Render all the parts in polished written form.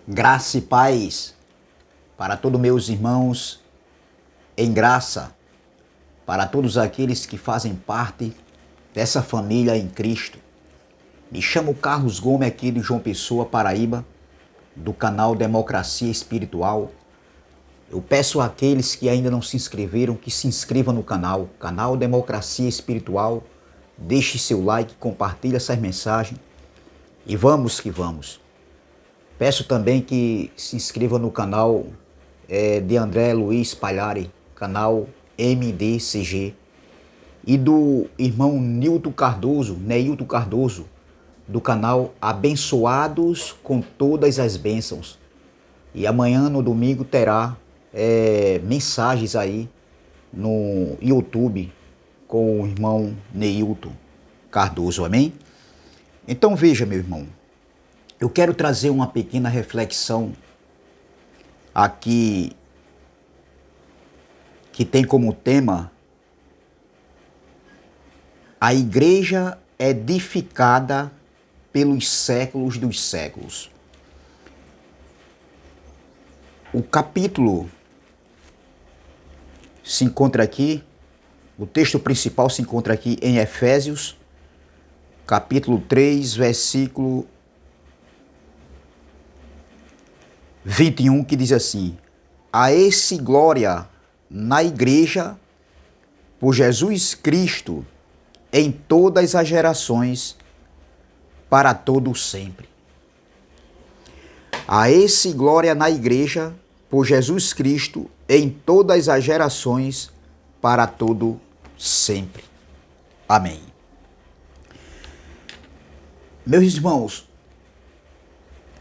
Graça e paz para todos meus irmãos em graça, para todos aqueles que fazem parte dessa família em Cristo. Me chamo Carlos Gomes aqui de João Pessoa, Paraíba, do canal Democracia Espiritual. Eu peço àqueles que ainda não se inscreveram que se inscrevam no canal Democracia Espiritual. Deixe seu like, compartilhe essas mensagens e vamos que vamos. Peço também que se inscreva no canal de André Luiz Palhari, canal MDCG, e do irmão Neilton Cardoso, do canal Abençoados com Todas as Bênçãos. E amanhã, no domingo, terá mensagens aí no YouTube com o irmão Neilton Cardoso, amém? Então veja, meu irmão, eu quero trazer uma pequena reflexão aqui que tem como tema a igreja edificada pelos séculos dos séculos. O capítulo se encontra aqui, o texto principal se encontra aqui em Efésios, capítulo 3, versículo 21, que diz assim: a esse glória na igreja por Jesus Cristo em todas as gerações, para todo sempre. A esse glória na igreja por Jesus Cristo em todas as gerações, para todo sempre. Amém. Meus irmãos,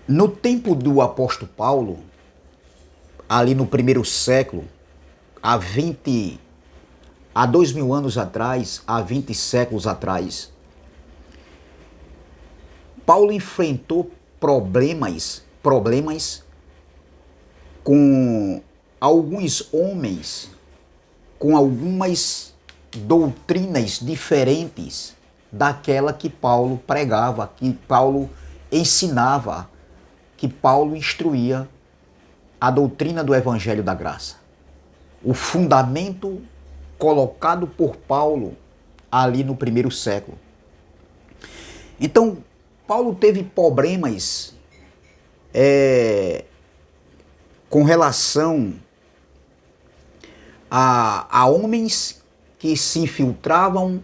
no tempo do apóstolo Paulo, ali no primeiro século, há 2000 anos atrás, há 20 séculos atrás, Paulo enfrentou problemas com alguns homens, com algumas doutrinas diferentes daquela que Paulo pregava, que Paulo ensinava, que Paulo instruía, a doutrina do Evangelho da Graça. O fundamento colocado por Paulo ali no primeiro século. Então, Paulo teve problemas com relação a homens que se infiltravam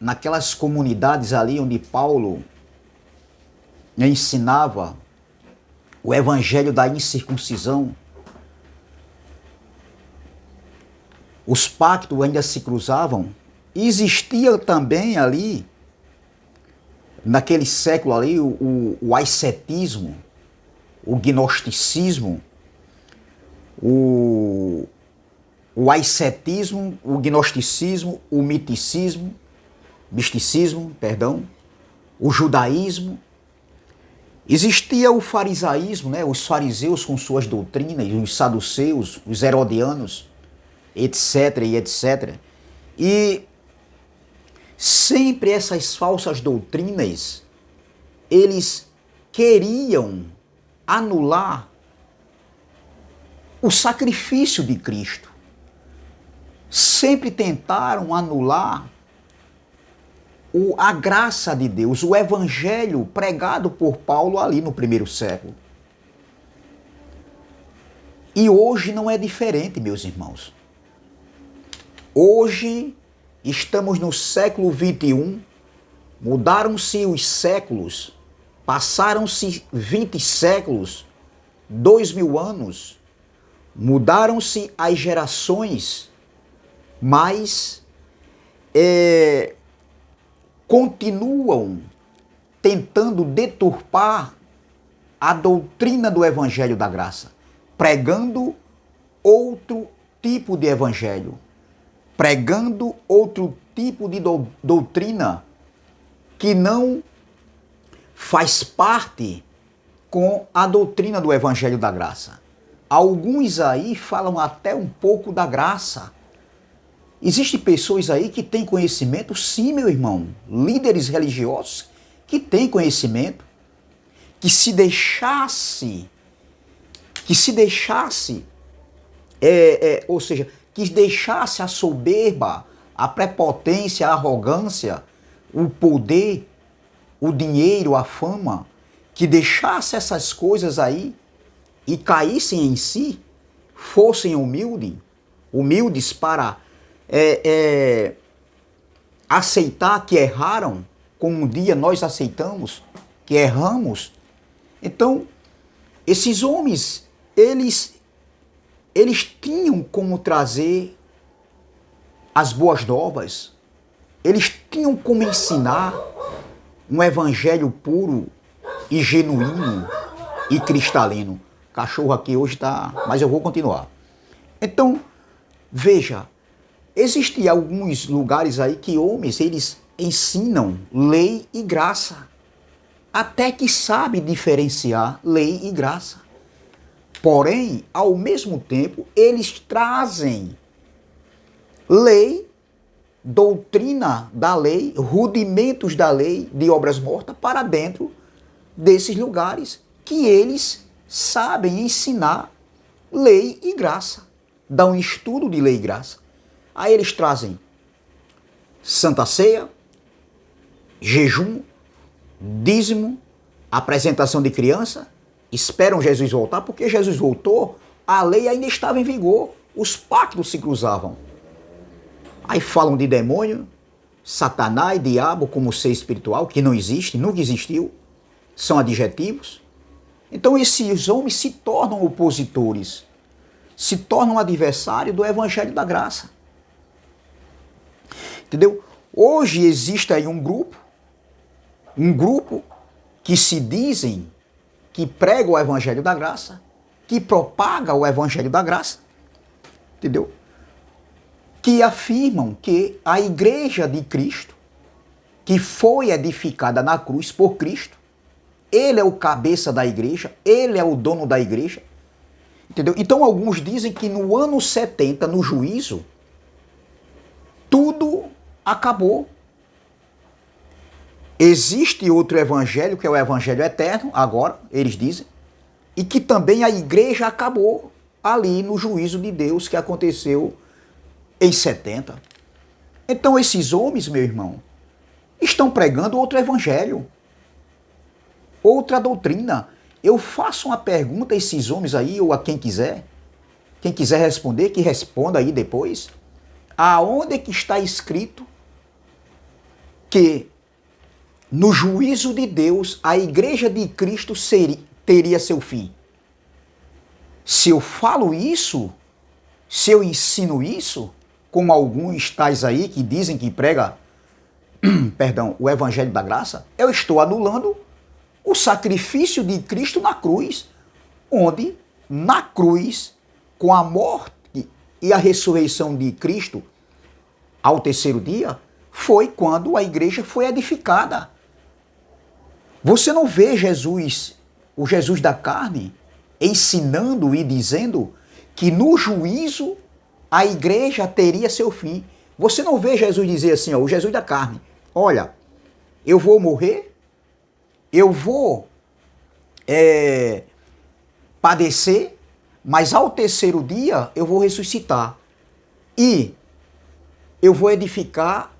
naquelas comunidades ali onde Paulo ensinava o evangelho da incircuncisão. Os pactos ainda se cruzavam. Existia também ali, naquele século ali, o ascetismo, o gnosticismo, o ascetismo, o gnosticismo, o misticismo, o judaísmo. Existia o farisaísmo, né? Os fariseus com suas doutrinas, os saduceus, os herodianos, etc. e etc. E sempre essas falsas doutrinas, eles queriam anular o sacrifício de Cristo. Sempre tentaram anular a graça de Deus, o evangelho pregado por Paulo ali no primeiro século. E hoje não é diferente, meus irmãos. Hoje estamos no século 21, mudaram-se os séculos, passaram-se 20 séculos, 2000 anos, mudaram-se as gerações, mas continuam tentando deturpar a doutrina do Evangelho da Graça, pregando outro tipo de evangelho, pregando outro tipo de doutrina que não faz parte com a doutrina do Evangelho da Graça. Alguns aí falam até um pouco da graça. Existem pessoas aí que têm conhecimento, sim, meu irmão, líderes religiosos que têm conhecimento, que se deixasse, ou seja, que deixasse a soberba, a prepotência, a arrogância, o poder, o dinheiro, a fama, que deixasse essas coisas aí e caíssem em si, fossem humildes para aceitar que erraram, como um dia nós aceitamos que erramos. Então, esses homens, eles tinham como trazer as boas novas, eles tinham como ensinar um evangelho puro e genuíno e cristalino. O cachorro aqui hoje está... Mas eu vou continuar. Então, veja, existem alguns lugares aí que homens, eles ensinam lei e graça. Até que sabe diferenciar lei e graça. Porém, ao mesmo tempo, eles trazem lei, doutrina da lei, rudimentos da lei de obras mortas para dentro desses lugares que eles sabem ensinar lei e graça. Dão um estudo de lei e graça. Aí eles trazem Santa Ceia, jejum, dízimo, apresentação de criança, esperam Jesus voltar, porque Jesus voltou, a lei ainda estava em vigor, os pactos se cruzavam. Aí falam de demônio, Satanás, diabo como ser espiritual, que não existe, nunca existiu, são adjetivos. Então esses homens se tornam opositores, se tornam adversários do evangelho da graça. Entendeu? Hoje existe aí um grupo que se dizem que prega o evangelho da graça, que propaga o evangelho da graça, entendeu? Que afirmam que a igreja de Cristo, que foi edificada na cruz por Cristo, ele é o cabeça da igreja, ele é o dono da igreja, entendeu? Então alguns dizem que no ano 70, no juízo, tudo acabou. Existe outro evangelho, que é o evangelho eterno, agora, eles dizem, e que também a igreja acabou ali no juízo de Deus que aconteceu em 70. Então esses homens, meu irmão, estão pregando outro evangelho, outra doutrina. Eu faço uma pergunta a esses homens aí, ou a quem quiser responder, que responda aí depois. Aonde é que está escrito que no juízo de Deus a igreja de Cristo teria seu fim? Se eu falo isso, se eu ensino isso, como alguns tais aí que dizem que prega, o evangelho da graça, eu estou anulando o sacrifício de Cristo na cruz, onde na cruz, com a morte e a ressurreição de Cristo ao terceiro dia, foi quando a igreja foi edificada. Você não vê Jesus, o Jesus da carne, ensinando e dizendo que no juízo a igreja teria seu fim. Você não vê Jesus dizer assim, ó, o Jesus da carne, olha, eu vou morrer, eu vou padecer, mas ao terceiro dia eu vou ressuscitar. E eu vou edificar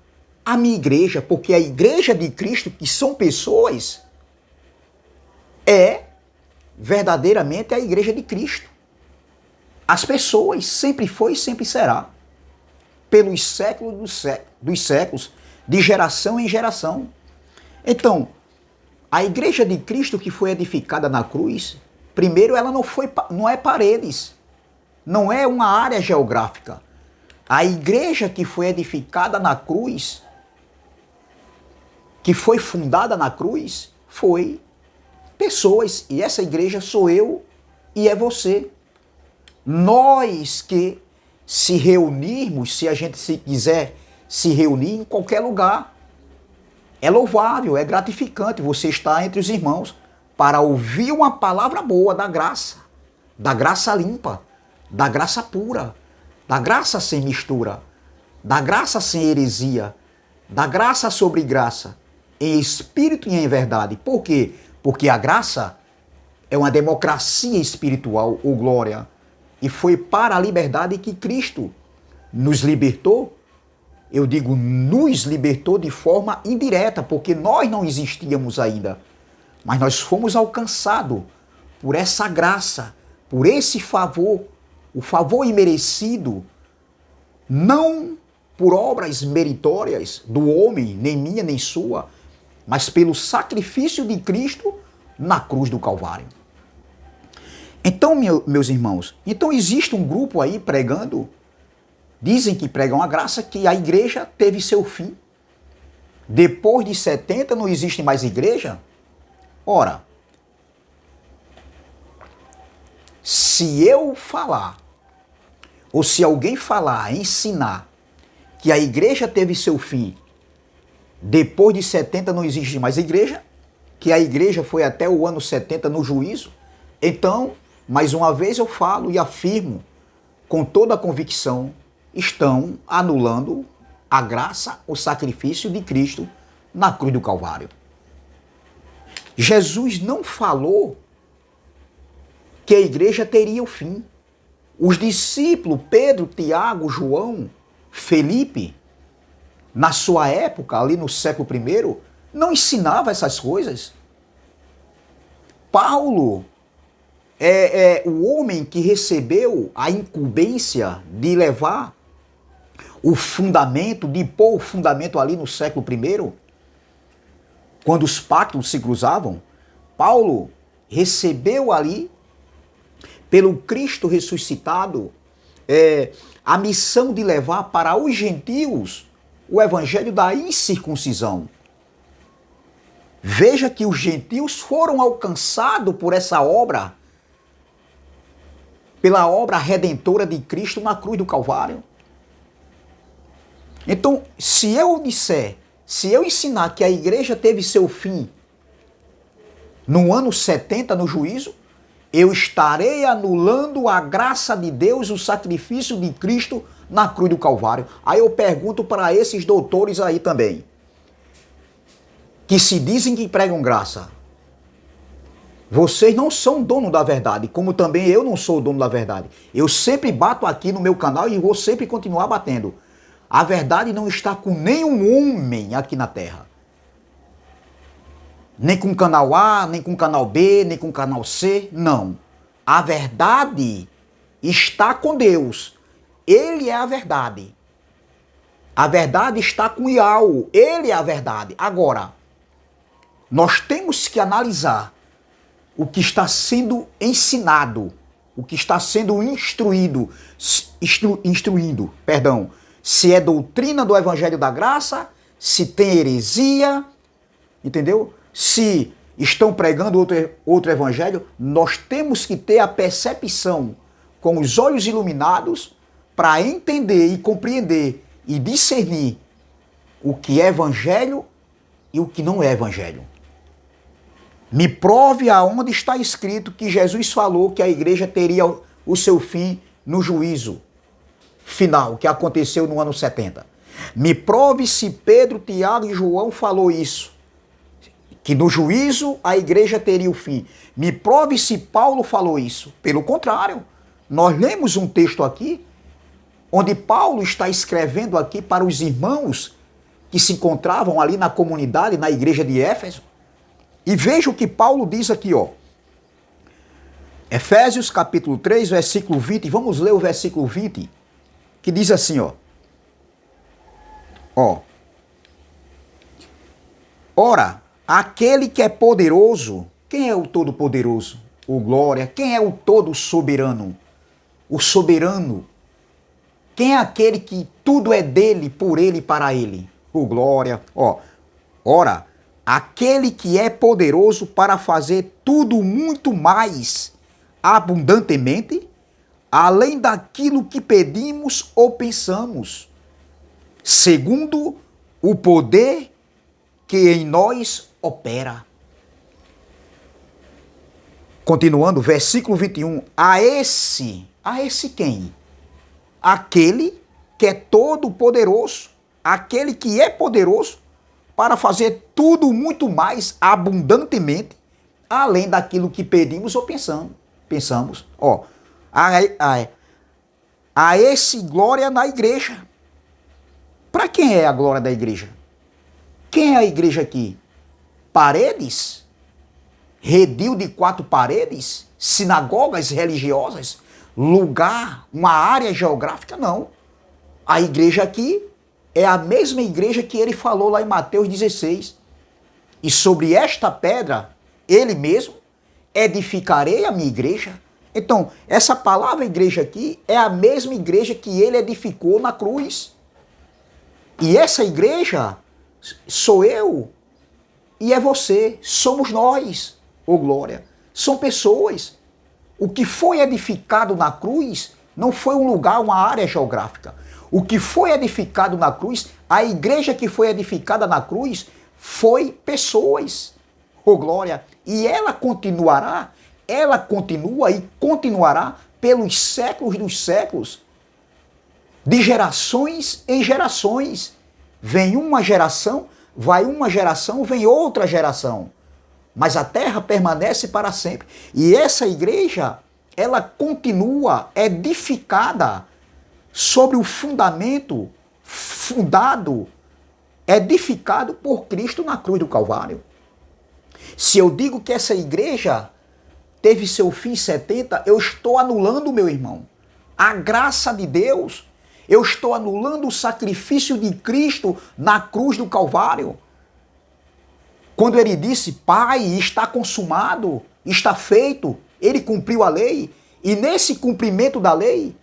a minha igreja, porque a igreja de Cristo, que são pessoas, é verdadeiramente a igreja de Cristo. As pessoas sempre foi e sempre será. Pelos séculos dos séculos, de geração em geração. Então, a igreja de Cristo que foi edificada na cruz, primeiro ela não é paredes, não é uma área geográfica. A igreja que foi edificada na cruz, que foi fundada na cruz, foi pessoas. E essa igreja sou eu e é você. Nós que se reunirmos, se a gente quiser se reunir em qualquer lugar, é louvável, é gratificante você estar entre os irmãos para ouvir uma palavra boa da graça limpa, da graça pura, da graça sem mistura, da graça sem heresia, da graça sobre graça, em espírito e em verdade. Por quê? Porque a graça é uma democracia espiritual, ou glória, e foi para a liberdade que Cristo nos libertou. Eu digo, nos libertou de forma indireta, porque nós não existíamos ainda, mas nós fomos alcançados por essa graça, por esse favor, o favor imerecido, não por obras meritórias do homem, nem minha, nem sua, mas pelo sacrifício de Cristo na cruz do Calvário. Então, meus irmãos, então existe um grupo aí pregando, dizem que pregam a graça, que a igreja teve seu fim. Depois de 70 não existe mais igreja? Ora, se eu falar, ou se alguém falar, ensinar, que a igreja teve seu fim, depois de 70 não existe mais igreja, que a igreja foi até o ano 70 no juízo, então, mais uma vez eu falo e afirmo com toda a convicção, estão anulando a graça, o sacrifício de Cristo na cruz do Calvário. Jesus não falou que a igreja teria o fim. Os discípulos, Pedro, Tiago, João, Felipe, na sua época, ali no século I, não ensinava essas coisas. Paulo é o homem que recebeu a incumbência de levar o fundamento, de pôr o fundamento ali no século I, quando os pactos se cruzavam. Paulo recebeu ali, pelo Cristo ressuscitado, a missão de levar para os gentios o evangelho da incircuncisão. Veja que os gentios foram alcançados por essa obra, pela obra redentora de Cristo na cruz do Calvário. Então, se eu disser, se eu ensinar que a igreja teve seu fim no ano 70 no juízo, eu estarei anulando a graça de Deus, o sacrifício de Cristo na cruz do Calvário. Aí eu pergunto para esses doutores aí também, que se dizem que pregam graça. Vocês não são dono da verdade, como também eu não sou o dono da verdade. Eu sempre bato aqui no meu canal e vou sempre continuar batendo. A verdade não está com nenhum homem aqui na terra. Nem com o canal A, nem com o canal B, nem com o canal C, não. A verdade está com Deus. Ele é a verdade. A verdade está com Iau. Ele é a verdade. Agora, nós temos que analisar o que está sendo ensinado, o que está sendo instruído, se é doutrina do Evangelho da Graça, se tem heresia, entendeu? Se estão pregando outro evangelho, nós temos que ter a percepção com os olhos iluminados para entender e compreender e discernir o que é evangelho e o que não é evangelho. Me prove aonde está escrito que Jesus falou que a igreja teria o seu fim no juízo final, que aconteceu no ano 70. Me prove se Pedro, Tiago e João falou isso, que no juízo a igreja teria o fim. Me prove se Paulo falou isso. Pelo contrário, nós lemos um texto aqui, onde Paulo está escrevendo aqui para os irmãos que se encontravam ali na comunidade, na igreja de Éfeso. E veja o que Paulo diz aqui, ó. Efésios capítulo 3, versículo 20. Vamos ler o versículo 20, que diz assim, ó. Ora, aquele que é poderoso, quem é o Todo-Poderoso? O Glória. Quem é o Todo-Soberano? O Soberano. Quem é aquele que tudo é dele, por ele e para ele? O Glória. Ora, aquele que é poderoso para fazer tudo muito mais abundantemente, além daquilo que pedimos ou pensamos, segundo o poder que em nós opera. Continuando, versículo 21. A esse quem? Aquele que é todo poderoso, aquele que é poderoso para fazer tudo muito mais abundantemente, além daquilo que pedimos ou pensamos. Ó, a esse glória na igreja. Para quem é a glória da igreja? Quem é a igreja aqui? Paredes? Redil de 4 paredes? Sinagogas religiosas? Lugar? Uma área geográfica? Não. A igreja aqui é a mesma igreja que ele falou lá em Mateus 16. E sobre esta pedra, ele mesmo, edificarei a minha igreja. Então, essa palavra igreja aqui é a mesma igreja que ele edificou na cruz. E essa igreja sou eu e é você, somos nós, ô glória. São pessoas. O que foi edificado na cruz não foi um lugar, uma área geográfica. O que foi edificado na cruz, a igreja que foi edificada na cruz, foi pessoas, ô glória. E ela continua e continuará pelos séculos dos séculos. De gerações em gerações. Vem uma geração, vai uma geração, vem outra geração. Mas a terra permanece para sempre. E essa igreja, ela continua edificada sobre o fundamento edificado por Cristo na cruz do Calvário. Se eu digo que essa igreja teve seu fim em 70, eu estou anulando, meu irmão, a graça de Deus. Eu estou anulando o sacrifício de Cristo na cruz do Calvário. Quando ele disse, Pai, está consumado, está feito, ele cumpriu a lei. E nesse cumprimento da lei,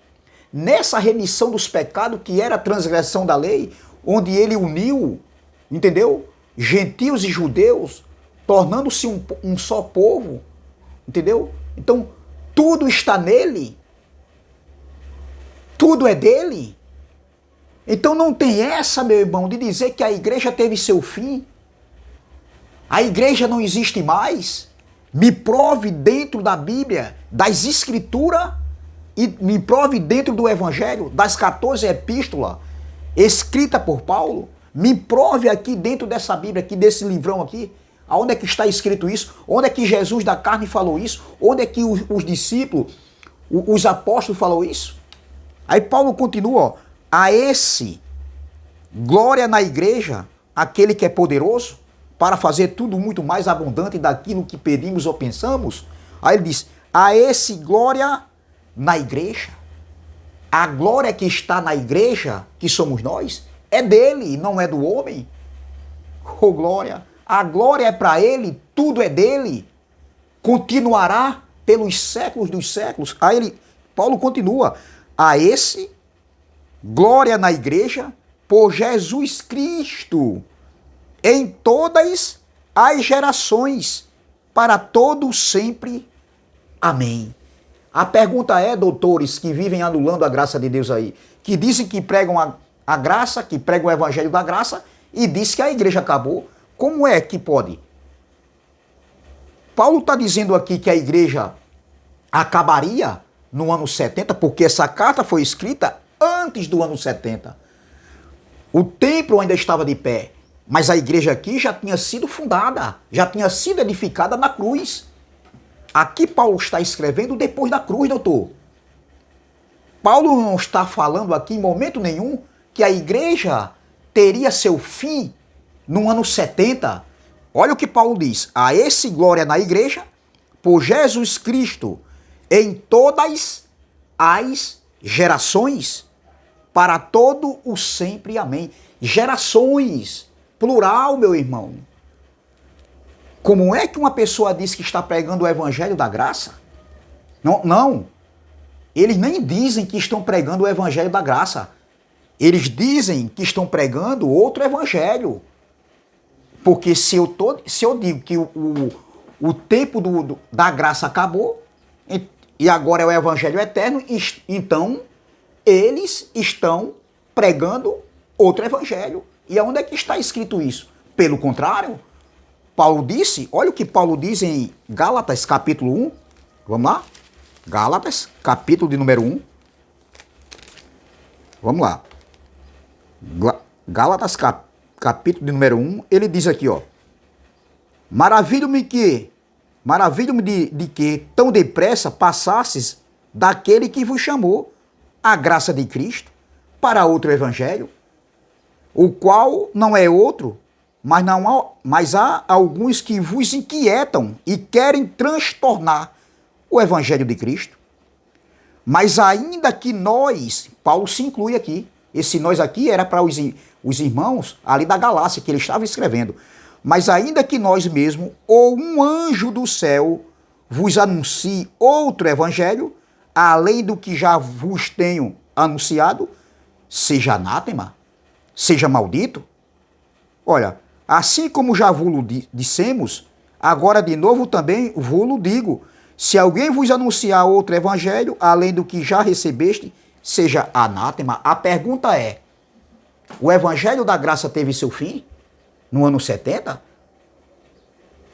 nessa remissão dos pecados, que era a transgressão da lei, onde ele uniu, entendeu? Gentios e judeus, tornando-se um só povo, entendeu? Então, tudo está nele. Tudo é dele. Então não tem essa, meu irmão, de dizer que a igreja teve seu fim. A igreja não existe mais. Me prove dentro da Bíblia, das Escrituras, e me prove dentro do Evangelho, das 14 epístolas escritas por Paulo. Me prove aqui dentro dessa Bíblia, aqui desse livrão aqui, aonde é que está escrito isso? Onde é que Jesus da carne falou isso? Onde é que os discípulos, os apóstolos falou isso? Aí Paulo continua, ó, a esse, glória na igreja, aquele que é poderoso, para fazer tudo muito mais abundante daquilo que pedimos ou pensamos. Aí ele diz, a esse glória na igreja. A glória que está na igreja, que somos nós, é dele, não é do homem. Oh glória, a glória é para ele, tudo é dele. Continuará pelos séculos dos séculos. Aí Paulo continua, a esse, glória na igreja, por Jesus Cristo, em todas as gerações, para todo sempre. Amém. A pergunta é, doutores que vivem anulando a graça de Deus aí, que dizem que pregam a graça, que pregam o evangelho da graça, e diz que a igreja acabou. Como é que pode? Paulo está dizendo aqui que a igreja acabaria no ano 70, porque essa carta foi escrita antes do ano 70. O templo ainda estava de pé, mas a igreja aqui já tinha sido fundada, já tinha sido edificada na cruz. Aqui Paulo está escrevendo depois da cruz, doutor. Paulo não está falando aqui em momento nenhum que a igreja teria seu fim no ano 70. Olha o que Paulo diz. A esse glória na igreja, por Jesus Cristo, em todas as gerações, para todo o sempre. Amém. Gerações, plural, meu irmão. Como é que uma pessoa diz que está pregando o evangelho da graça? Não. Eles nem dizem que estão pregando o evangelho da graça. Eles dizem que estão pregando outro evangelho. Porque se eu digo que o tempo da graça acabou, e agora é o evangelho eterno, então eles estão pregando outro evangelho. E aonde é que está escrito isso? Pelo contrário, Paulo disse, olha o que Paulo diz em Gálatas capítulo 1, vamos lá? Gálatas, capítulo de número 1, vamos lá. Gálatas capítulo de número 1, ele diz aqui, ó, maravilho-me que Maravilho-me de que tão depressa passasses daquele que vos chamou a graça de Cristo para outro evangelho, o qual não é outro, mas há alguns que vos inquietam e querem transtornar o evangelho de Cristo. Mas ainda que nós, Paulo se inclui aqui, esse nós aqui era para os irmãos ali da Galácia, que ele estava escrevendo. Mas ainda que nós mesmo, ou um anjo do céu, vos anuncie outro evangelho, além do que já vos tenho anunciado, seja anátema, seja maldito. Olha, assim como já vos dissemos, agora de novo também vos digo, se alguém vos anunciar outro evangelho, além do que já recebeste, seja anátema. A pergunta é, o evangelho da graça teve seu fim no ano 70?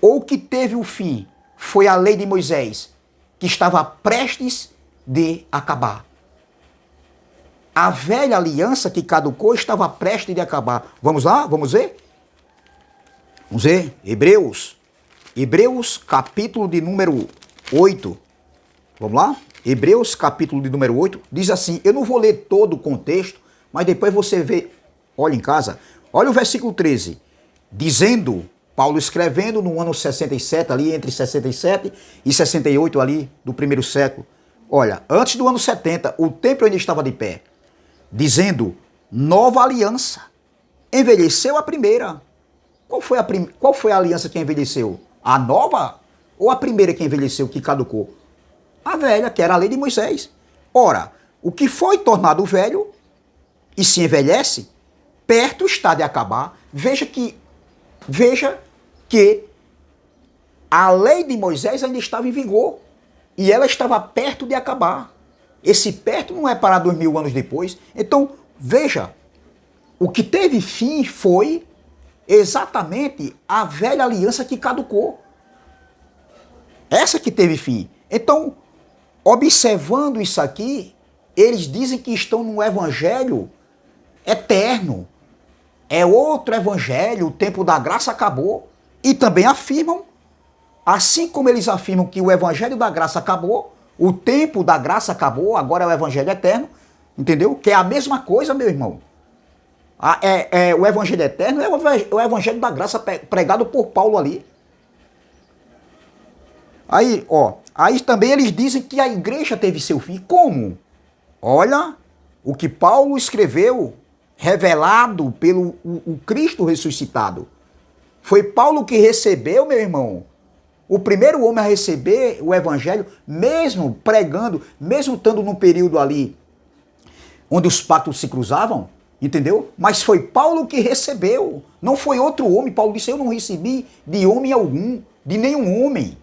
Ou que teve o fim foi a lei de Moisés, que estava prestes de acabar? A velha aliança que caducou estava prestes de acabar. Vamos lá? Vamos ver? Vamos ver. Hebreus capítulo de número 8. Vamos lá? Hebreus capítulo de número 8. Diz assim, eu não vou ler todo o contexto, mas depois você vê, olha em casa, olha o versículo 13. Dizendo, Paulo escrevendo no ano 67, ali entre 67 e 68 ali do primeiro século. Olha, antes do ano 70, o templo ainda estava de pé. Dizendo, nova aliança. Envelheceu a primeira. Qual foi a aliança que envelheceu? A nova ou a primeira que envelheceu, que caducou? A velha, que era a lei de Moisés. Ora, o que foi tornado velho e se envelhece, perto está de acabar. Veja que a lei de Moisés ainda estava em vigor e ela estava perto de acabar. Esse perto não é para 2000 anos depois. Então, veja, o que teve fim foi exatamente a velha aliança que caducou. Essa que teve fim. Então, observando isso aqui, eles dizem que estão num evangelho eterno. É outro evangelho, o tempo da graça acabou. E também afirmam, assim como eles afirmam que o evangelho da graça acabou, o tempo da graça acabou, agora é o evangelho eterno, entendeu? Que é a mesma coisa, meu irmão. O evangelho eterno é o evangelho da graça pregado por Paulo ali. Aí também eles dizem que a igreja teve seu fim. Como? Olha o que Paulo escreveu, revelado pelo o Cristo ressuscitado. Foi Paulo que recebeu, meu irmão, o primeiro homem a receber o evangelho, mesmo pregando, mesmo estando num período ali onde os pactos se cruzavam, entendeu? Mas foi Paulo que recebeu, não foi outro homem. Paulo disse, eu não recebi de homem algum, de nenhum homem,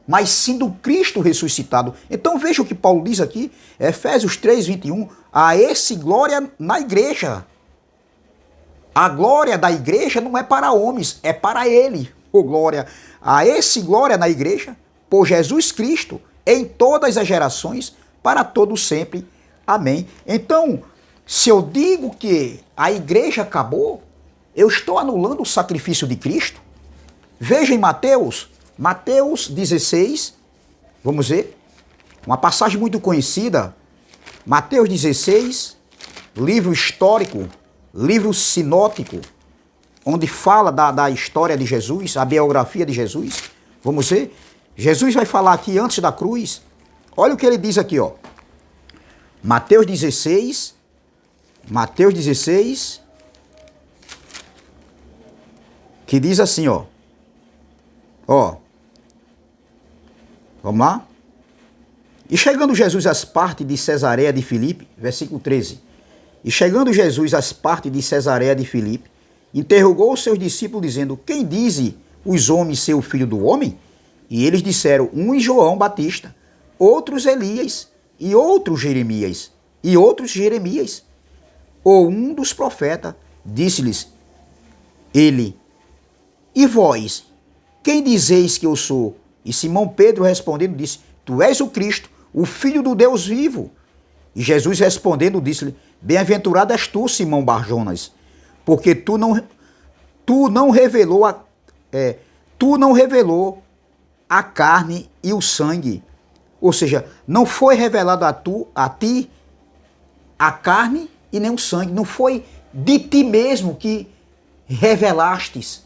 mas sim do Cristo ressuscitado. Então veja o que Paulo diz aqui, Efésios 3, 21, a esse glória na igreja. A glória da igreja não é para homens, é para ele. Glória. A esse glória na igreja, por Jesus Cristo, em todas as gerações, para todos sempre. Amém. Então, se eu digo que a igreja acabou, eu estou anulando o sacrifício de Cristo. Veja em Mateus 16, vamos ver, uma passagem muito conhecida, Mateus 16, livro histórico, livro sinótico, onde fala da história de Jesus, a biografia de Jesus. Vamos ver? Jesus vai falar aqui antes da cruz. Olha o que ele diz aqui, ó. Mateus 16, que diz assim, ó. Vamos lá? E chegando Jesus às partes de Cesareia de Filipe, versículo 13. E chegando Jesus às partes de Cesareia de Filipe, interrogou os seus discípulos, dizendo, quem dizem os homens ser o filho do homem? E eles disseram, uns João Batista, outros Elias, e outros Jeremias, ou um dos profetas. Disse-lhes ele, e vós, quem dizeis que eu sou? E Simão Pedro respondendo disse, tu és o Cristo, o Filho do Deus vivo. E Jesus respondendo disse-lhe, bem-aventurado és tu, Simão Barjonas, porque tu não revelou a carne e o sangue. Ou seja, não foi revelado a ti a carne e nem o sangue. Não foi de ti mesmo que revelastes,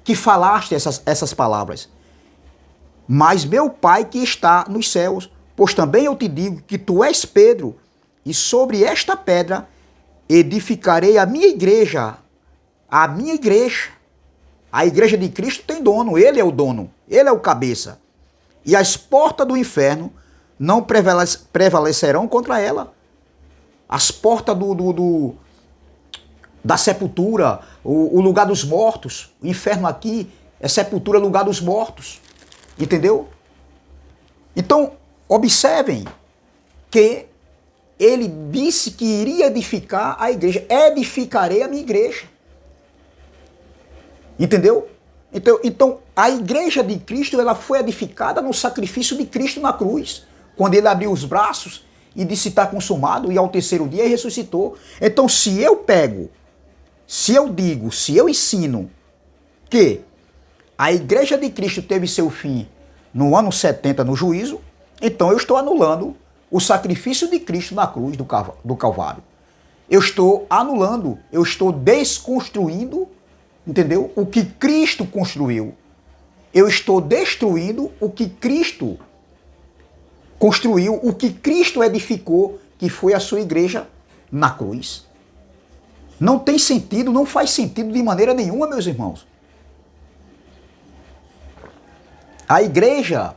que falaste essas palavras. Mas meu Pai que está nos céus, pois também eu te digo que tu és Pedro, e sobre esta pedra edificarei a minha igreja. A minha igreja. A igreja de Cristo tem dono, ele é o dono, ele é o cabeça. E as portas do inferno não prevalecerão contra ela. As portas da sepultura, o lugar dos mortos, o inferno aqui é sepultura, lugar dos mortos. Entendeu? Então, observem que ele disse que iria edificar a igreja. Edificarei a minha igreja. Entendeu? Então, a igreja de Cristo, ela foi edificada no sacrifício de Cristo na cruz. Quando ele abriu os braços e disse está consumado, e ao terceiro dia ele ressuscitou. Então, se eu pego, se eu digo, se eu ensino que a igreja de Cristo teve seu fim no ano 70 no juízo, então eu estou anulando o sacrifício de Cristo na cruz do Calvário. Eu estou anulando, eu estou desconstruindo, entendeu? O que Cristo construiu. Eu estou destruindo o que Cristo construiu, o que Cristo edificou, que foi a sua igreja na cruz. Não tem sentido, não faz sentido de maneira nenhuma, meus irmãos. A igreja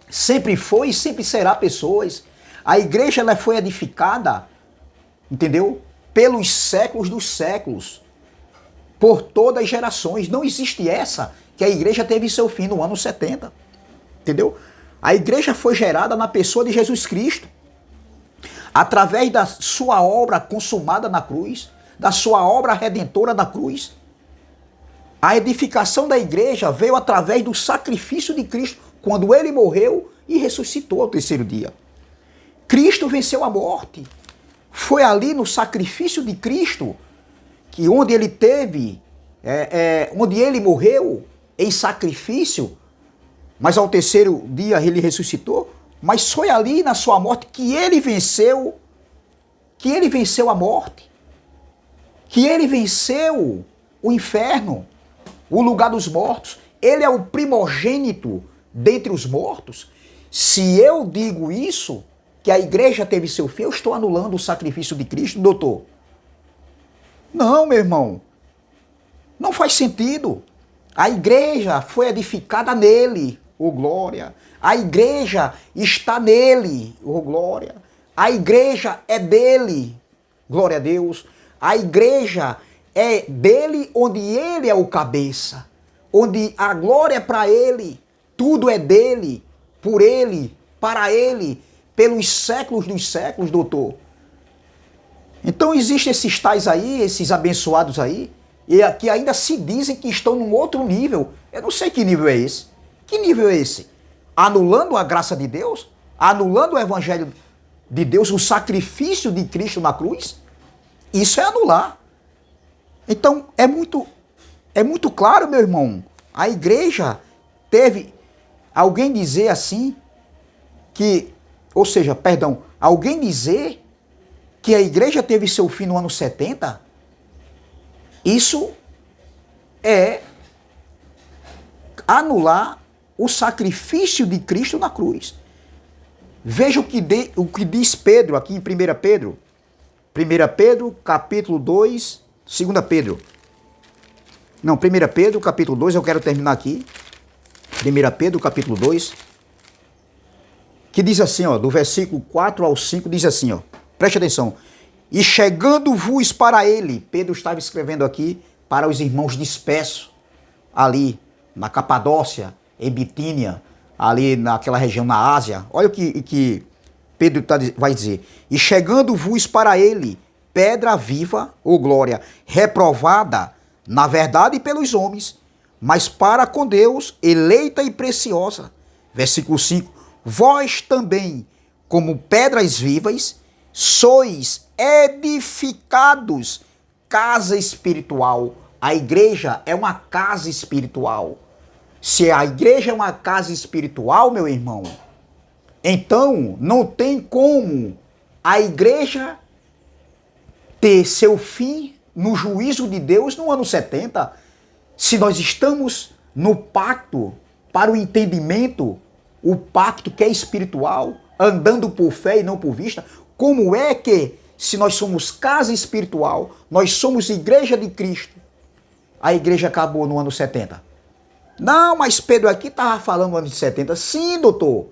sempre foi e sempre será pessoas. A igreja ela foi edificada, entendeu? Pelos séculos dos séculos. Por todas as gerações. Não existe essa que a igreja teve seu fim no ano 70. Entendeu? A igreja foi gerada na pessoa de Jesus Cristo. Através da sua obra consumada na cruz. Da sua obra redentora na cruz. A edificação da igreja veio através do sacrifício de Cristo, quando ele morreu e ressuscitou ao terceiro dia. Cristo venceu a morte. Foi ali no sacrifício de Cristo, que onde ele teve, onde ele morreu em sacrifício, mas ao terceiro dia ele ressuscitou, mas foi ali na sua morte que ele venceu a morte, que ele venceu o inferno, o lugar dos mortos. Ele é o primogênito dentre os mortos. Se eu digo isso, que a igreja teve seu fim, eu estou anulando o sacrifício de Cristo, doutor? Não, meu irmão. Não faz sentido. A igreja foi edificada nele, ô glória. A igreja está nele, ô glória. A igreja é dele, glória a Deus. A igreja é dele, onde ele é o cabeça, onde a glória é para ele, tudo é dele, por ele, para ele, pelos séculos dos séculos, doutor. Então existem esses tais aí, esses abençoados aí, e que ainda se dizem que estão num outro nível. Eu não sei que nível é esse. Que nível é esse? Anulando a graça de Deus? Anulando o evangelho de Deus, o sacrifício de Cristo na cruz? Isso é anular. Então, é muito claro, meu irmão. A igreja teve alguém dizer assim alguém dizer que a igreja teve seu fim no ano 70, isso é anular o sacrifício de Cristo na cruz. Veja o que diz Pedro aqui em 1 Pedro. 1 Pedro, capítulo 2, 2 Pedro. Não, 1 Pedro, capítulo 2, eu quero terminar aqui. 1 Pedro, capítulo 2, que diz assim, ó, do versículo 4 ao 5, diz assim, ó, preste atenção. E chegando-vos para ele, Pedro estava escrevendo aqui para os irmãos dispersos, ali na Capadócia, em Bitínia, ali naquela região na Ásia. Olha o que Pedro vai dizer. E chegando-vos para ele, pedra viva, ou glória, reprovada, na verdade pelos homens, mas para com Deus, eleita e preciosa. Versículo 5. Vós também, como pedras vivas, sois edificados, casa espiritual. A igreja é uma casa espiritual. Se a igreja é uma casa espiritual, meu irmão, então não tem como a igreja ter seu fim no juízo de Deus no ano 70, se nós estamos no pacto para o entendimento, o pacto que é espiritual, andando por fé e não por vista. Como é que, se nós somos casa espiritual, nós somos igreja de Cristo, a igreja acabou no ano 70? Não, mas Pedro aqui estava falando no ano de 70. Sim, doutor.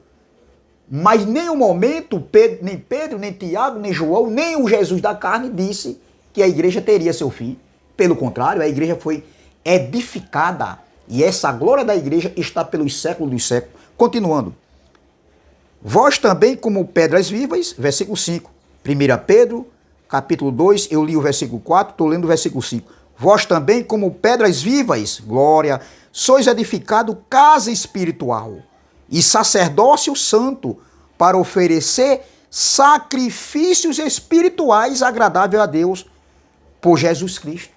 Mas em nenhum momento nem Pedro, nem Tiago, nem João, nem o Jesus da carne disse que a igreja teria seu fim. Pelo contrário, a igreja foi edificada e essa glória da igreja está pelos séculos dos séculos. Continuando. Vós também como pedras vivas, versículo 5. 1 Pedro, capítulo 2, eu li o versículo 4, estou lendo o versículo 5. Vós também como pedras vivas, glória, sois edificado casa espiritual e sacerdócio santo para oferecer sacrifícios espirituais agradáveis a Deus por Jesus Cristo.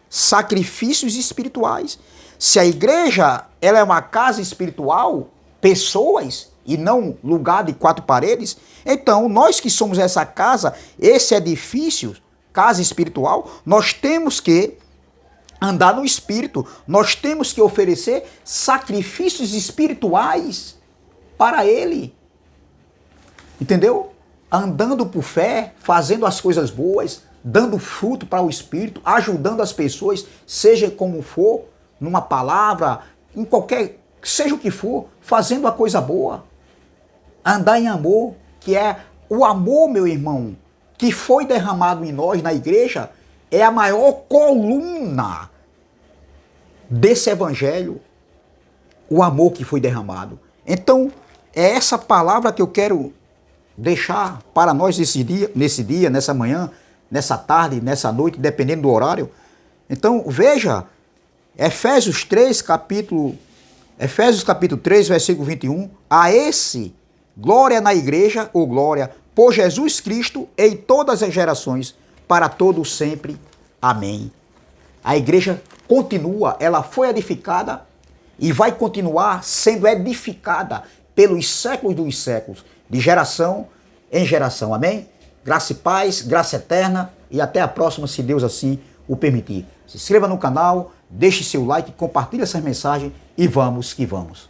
Sacrifícios espirituais. Se a igreja ela é uma casa espiritual, pessoas e não lugar de quatro paredes, então nós que somos essa casa, esse edifício, casa espiritual, nós temos que andar no Espírito, nós temos que oferecer sacrifícios espirituais para Ele. Entendeu? Andando por fé, fazendo as coisas boas, dando fruto para o Espírito, ajudando as pessoas, seja como for, numa palavra, em qualquer, seja o que for, fazendo a coisa boa. Andar em amor, que é o amor, meu irmão, que foi derramado em nós na igreja, é a maior coluna desse evangelho, o amor que foi derramado. Então, é essa palavra que eu quero deixar para nós nesse dia, nessa manhã, nessa tarde, nessa noite, dependendo do horário. Então, veja, Efésios capítulo 3, versículo 21, a esse, glória na igreja, ou glória, por Jesus Cristo em todas as gerações, para todos sempre. Amém. A igreja continua, ela foi edificada e vai continuar sendo edificada pelos séculos dos séculos, de geração em geração. Amém? Graça e paz, graça eterna e até a próxima, se Deus assim o permitir. Se inscreva no canal, deixe seu like, compartilhe essa mensagem e vamos que vamos.